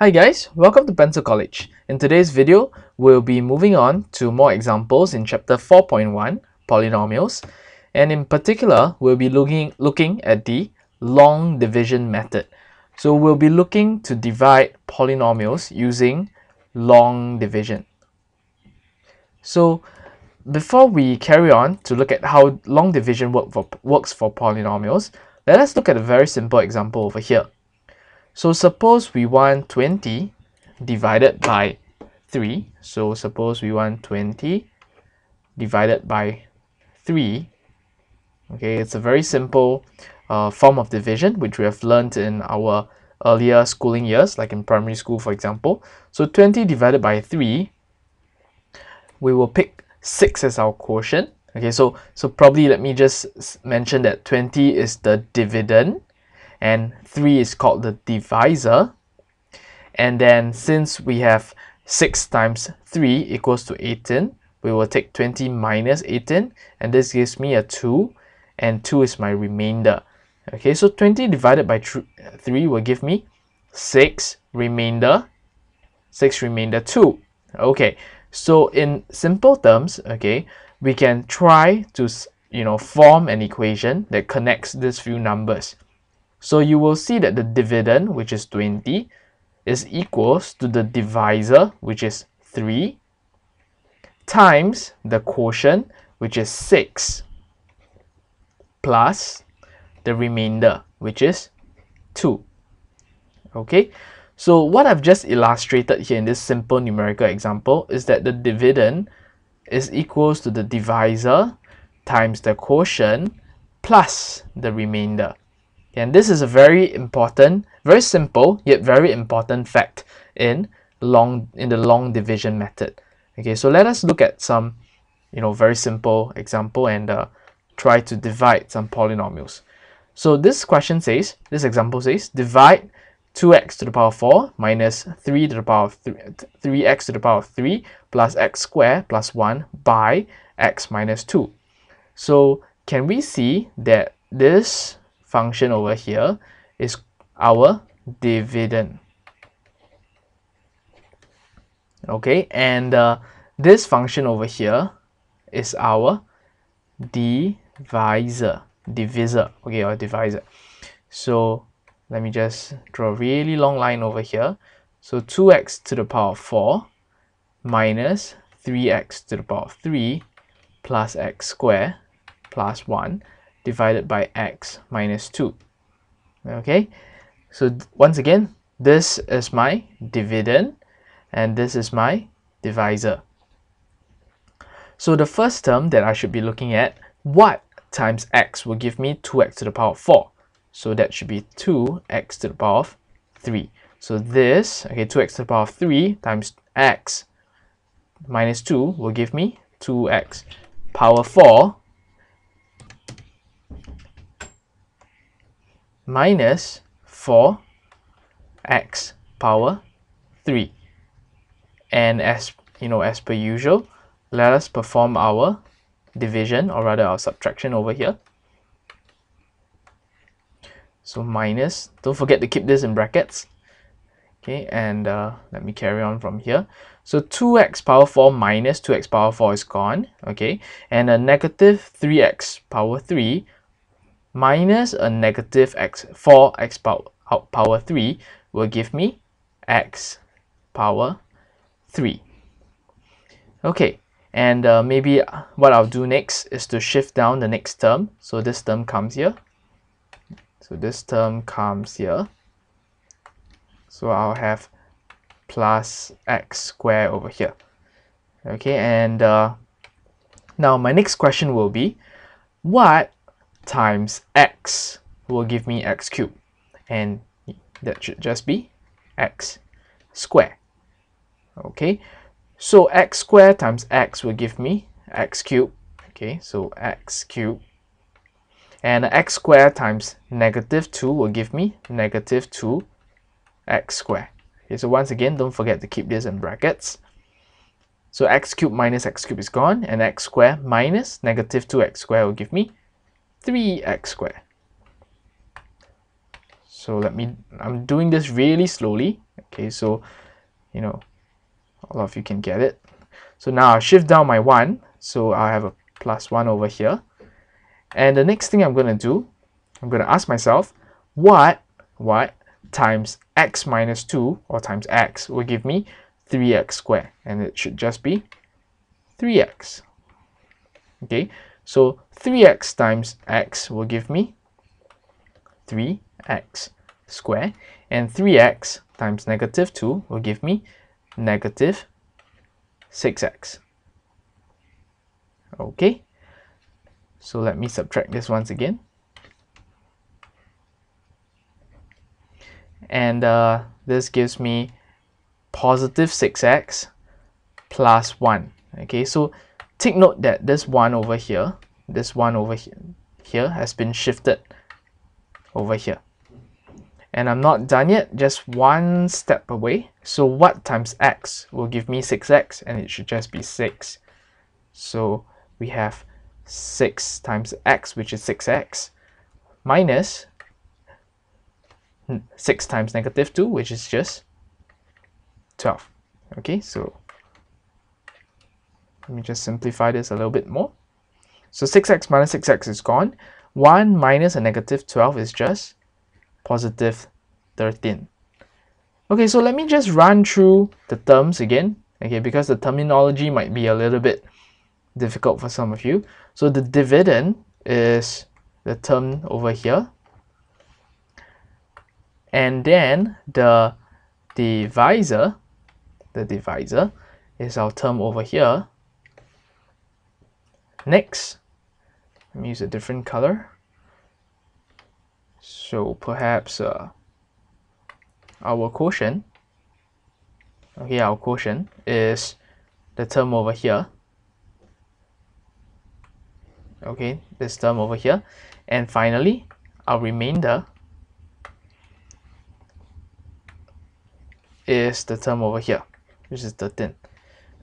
Hi guys, welcome to Pencil College. In today's video, we'll be moving on to more examples in Chapter 4.1 Polynomials, and in particular, we'll be looking at the long division method. So we'll be looking to divide polynomials using long division. So before we carry on to look at how long division works for polynomials, let us look at a very simple example over here. So suppose we want 20 divided by 3. So suppose we want 20 divided by 3. Okay, it's a very simple form of division which we have learned in our earlier schooling years, like in primary school, for example. So 20 divided by 3, we will pick 6 as our quotient. Okay, so probably let me just mention that 20 is the dividend and 3 is called the divisor. And then since we have 6 times 3 equals to 18, we will take 20 minus 18, and this gives me a 2, and 2 is my remainder. Okay, so 20 divided by 3 will give me 6 remainder 2. Okay, so in simple terms, okay, we can try to form an equation that connects these few numbers. So you will see that the dividend, which is 20, is equals to the divisor, which is 3, times the quotient, which is 6, plus the remainder, which is 2. Okay, so what I've just illustrated here in this simple numerical example is that the dividend is equals to the divisor times the quotient plus the remainder. And this is a very important, very simple yet very important fact in the long division method. Okay, so let us look at some very simple example and try to divide some polynomials. So this example says divide 2x to the power 4 minus 3 to the power of 3x to the power of 3 plus x squared plus 1 by x minus 2. So can we see that this function over here is our dividend? Okay, and this function over here is our divisor, okay, or divisor. So let me just draw a really long line over here. So 2x to the power of 4 minus 3x to the power of 3 plus x squared plus 1 divided by x minus 2. Okay, so once again, this is my dividend and this is my divisor. So the first term that I should be looking at, what times x will give me 2x to the power of 4. So that should be 2x to the power of 3. So this, okay, 2x to the power of 3 times x minus 2 will give me 2x power 4 minus 4x power 3. And as per usual, let us perform our division, or rather our subtraction over here. So minus, don't forget to keep this in brackets. Okay, and let me carry on from here. So 2x power 4 minus 2x power 4 is gone. Okay, and a negative 3x power 3 minus a negative 4x power 3 will give me x power 3. Okay, and maybe what I'll do next is to shift down the next term. So this term comes here. So this term comes here. So I'll have plus x squared over here. Okay, and now my next question will be, what times x will give me x cubed? And that should just be x squared. Okay, so x squared times x will give me x cubed. Okay, so x cubed. And x squared times negative 2 will give me negative 2x squared. Okay, so once again, don't forget to keep this in brackets. So x cubed minus x cubed is gone, and x squared minus negative 2x squared will give me 3x squared. So I'm doing this really slowly, okay, so you know all of you can get it. So now I'll shift down my 1, so I have a plus 1 over here. And the next thing I'm going to do, I'm going to ask myself, what times x minus 2 or times x will give me 3x squared? And it should just be 3x. Okay, so 3x times x will give me 3x squared, and 3x times negative 2 will give me negative 6x. Okay, so let me subtract this once again. And this gives me positive 6x plus 1. Okay, so take note that this 1 over here, here has been shifted over here. And I'm not done yet, just one step away. So what times x will give me 6x, and it should just be 6. So we have 6 times x, which is 6x, minus 6 times negative 2, which is just 12. Okay, so let me just simplify this a little bit more. So 6x minus 6x is gone. 1 minus a negative 12 is just positive 13. Okay, so let me just run through the terms again, okay, because the terminology might be a little bit difficult for some of you. So the dividend is the term over here, and then the divisor is our term over here. Next, let me use a different color. So perhaps our quotient, okay, our quotient is the term over here. Okay, this term over here. And finally, our remainder is the term over here, which is 13.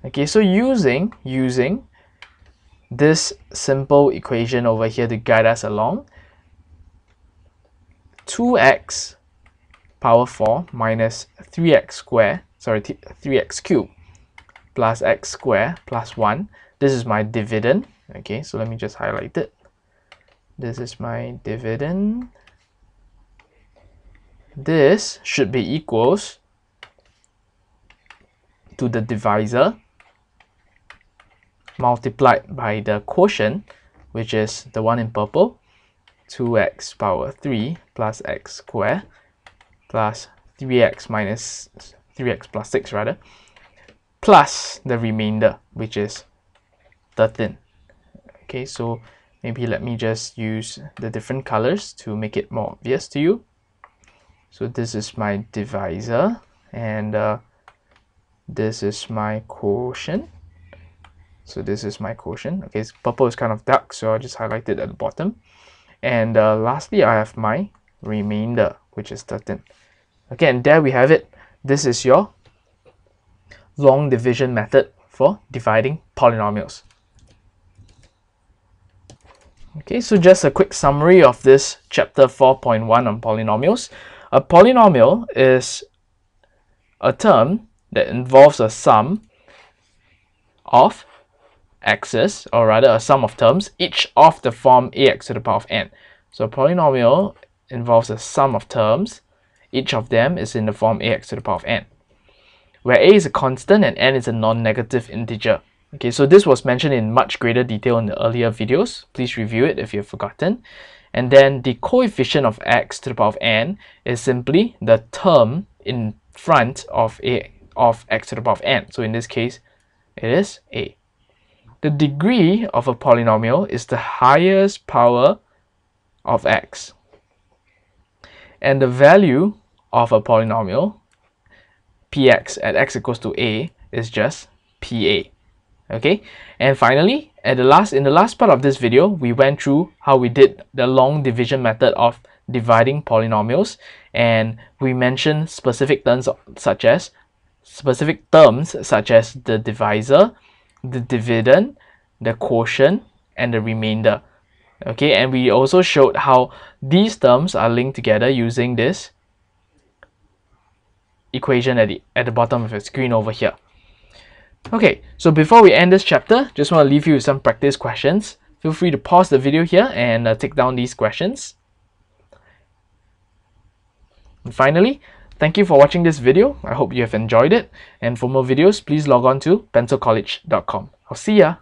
Okay, so using this simple equation over here to guide us along, 2x power 4 minus 3x squared, sorry, 3x cubed plus x squared plus 1. This is my dividend. Okay, so let me just highlight it. This is my dividend. This should be equals to the divisor multiplied by the quotient, which is the one in purple, 2x power 3 plus x squared plus 3x minus 3x plus 6 rather, plus the remainder, which is 13. Okay, so maybe let me just use the different colors to make it more obvious to you. So this is my divisor, and this is my quotient. So this is my quotient. Okay, purple is kind of dark, so I'll just highlight it at the bottom. And lastly, I have my remainder, which is 13. Okay, and there we have it. This is your long division method for dividing polynomials. Okay, so just a quick summary of this chapter 4.1 on polynomials. A polynomial is a term that involves a sum of x's, or rather a sum of terms, each of the form ax to the power of n. So a polynomial involves a sum of terms, each of them is in the form ax to the power of n, where a is a constant and n is a non-negative integer. Okay, so this was mentioned in much greater detail in the earlier videos. Please review it if you've forgotten. And then the coefficient of x to the power of n is simply the term in front of x to the power of n. So in this case, it is a. The degree of a polynomial is the highest power of x. And the value of a polynomial, px at x equals to a, is just pa. Okay, and finally, in the last part of this video, we went through how we did the long division method of dividing polynomials, and we mentioned specific terms such as the divisor, the dividend, the quotient, and the remainder. Okay, and we also showed how these terms are linked together using this equation at the bottom of your screen over here. Okay, so before we end this chapter, just want to leave you with some practice questions. Feel free to pause the video here and take down these questions. And finally, thank you for watching this video. I hope you have enjoyed it. And for more videos, please log on to pencilcollege.com. I'll see ya!